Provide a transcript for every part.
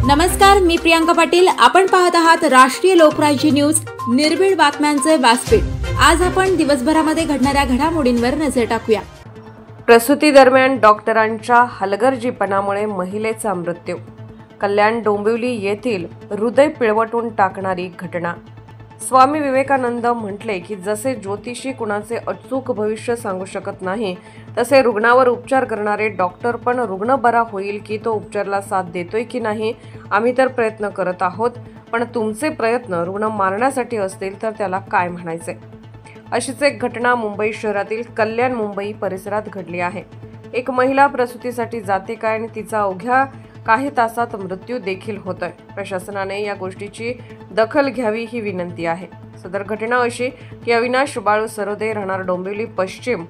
नमस्कार, मी प्रियांका पाटील। आपण पाहत आहात राष्ट्रीय लोकराज्य न्यूज, निर्भीड बातम्यांचे व्यासपीठ। आज आपण दिवसभरामध्ये घडणाऱ्या घडामोडींवर नजर टाकूया। प्रसूती दरम्यान डॉक्टरांच्या हलगर्जीपणामुळे महिलेचा मृत्यू। कल्याण डोंबिवली येथील हृदय पिळवटून टाकणारी घटना। स्वामी विवेकानंद म्हटले की जसे ज्योतिषी कुणाचे अचूक भविष्य सांगू शकत नाही, तसे रुग्णावर उपचार करणारे डॉक्टर पण रुग्ण बरा होईल की तो उपचाराला साथ देतोय की नाही आम्ही तर प्रयत्न करत आहोत, पण तुमचे प्रयत्न रुग्ण मारण्यासाठी असतील तर त्याला काय म्हणायचे। अशीच एक घटना मुंबई शहरातील कल्याण मुंबई परिसरात घडली आहे। एक महिला प्रसूतीसाठी जाते काय आणि तिचा अवघ्या काही तासात मृत्यू देखील होतोय। प्रशासनाने या गोष्टीची दखल घ्यावी ही विनंती आहे। सदर घटना अशी की अविनाश बाळू सरोदे राहणार डोंबिवली पश्चिम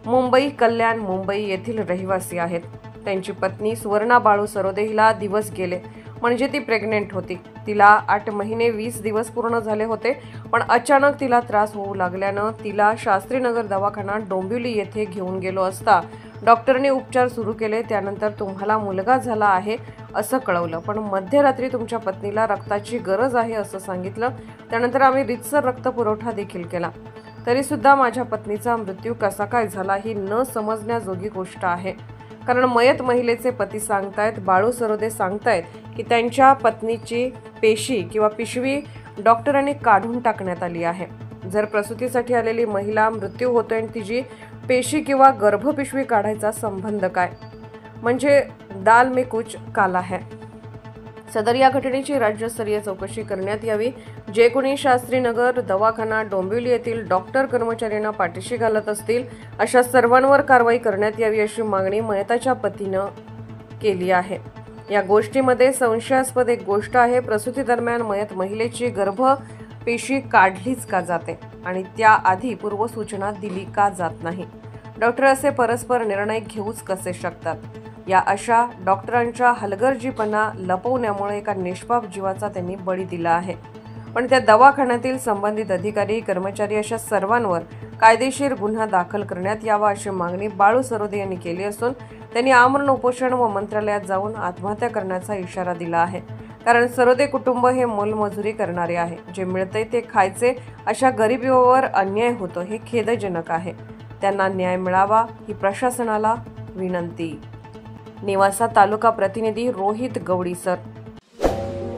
मुंबई कल्याण मुंबई येथील रहिवासी आहेत। त्यांची पत्नी सुवर्णा बाळू सरोदे हिला दिवस गेले म्हणजे ती प्रेग्नेंट होती। तिला 8 महिने 20 दिवस पूर्ण झाले होते, पण अचानक तिला त्रास होऊ लागल्यानं तिला शास्त्रीनगर दवाखाना डोंबिवली येथे घेऊन गेलो असता डॉक्टरने उपचार सुरू केले। त्यानंतर तुम्हाला मुलगा झाला आहे असं कळवलं, पण मध्यरात्री तुमच्या पत्नीला रक्ताची गरज आहे असं सांगितलं। त्यानंतर आम्ही रितसर रक्त पुरवठा देखील केला, तरी सुद्धा माझ्या पत्नीचा मृत्यू कसा काय झाला ही न समजण्याजोगी गोष्ट आहे। कारण मयत महिलेचे पती सांगतायत, बाळू सरोदे सांगतायत की त्यांच्या पत्नीची पेशी किंवा पिशवी डॉक्टरांनी काढून टाकण्यात आली आहे। जर प्रसूतीसाठी आलेली महिला मृत्यू होतोय आणि तिची पेशी किंवा गर्भपिशवी काढायचा संबंध काय, म्हणजे दाल में कुछ काला है। सदर या घटनेची राज्यस्तरीय चौकशी करण्यात यावी। जे कोणी शास्त्रीनगर दवाखाना डोंबिवली येथील डॉक्टर कर्मचाऱ्यांना पाठीशी घालत असतील अशा सर्वांवर कारवाई करण्यात यावी अशी मागणी मयताच्या पतीनं केली आहे। या गोष्टीमध्ये संशयास्पद एक गोष्ट आहे, प्रसूती दरम्यान मयत महिलेची गर्भपेशी काढलीच का जाते आणि त्याआधी पूर्वसूचना दिली का जात नाही। डॉक्टर असे परस्पर निर्णय घेऊच कसे शकतात। या अशा डॉक्टरांच्या हलगर्जीपणा लपवण्यामुळे एका निष्पाप जीवाचा त्यांनी बळी दिला आहे। पण त्या दवाखान्यातील संबंधित अधिकारी कर्मचारी अशा सर्वांवर कायदेशीर गुन्हा दाखल करण्यात यावा अशी मागणी बाळू सरोदे यांनी केली असून त्यांनी आमरण उपोषण व मंत्रालयात जाऊन आत्महत्या करण्याचा इशारा दिला आहे। कारण सरोदे कुटुंब हे मोलमजुरी करणारे आहे, जे मिळते ते खायचे अशा गरिबीवर अन्याय होतो हे खेदजनक आहे। त्यांना न्याय मिळावा ही प्रशासनाला विनंती। नेवासा तालुका प्रतिनिधी रोहित गवडीसर।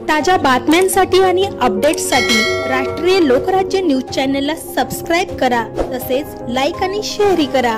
ताज्या बातम्यांसाठी आणि अपडेट्ससाठी राष्ट्रीय लोकराज्य न्यूज चॅनलला सबस्क्राईब करा, तसेच लाईक आणि शेअर करा।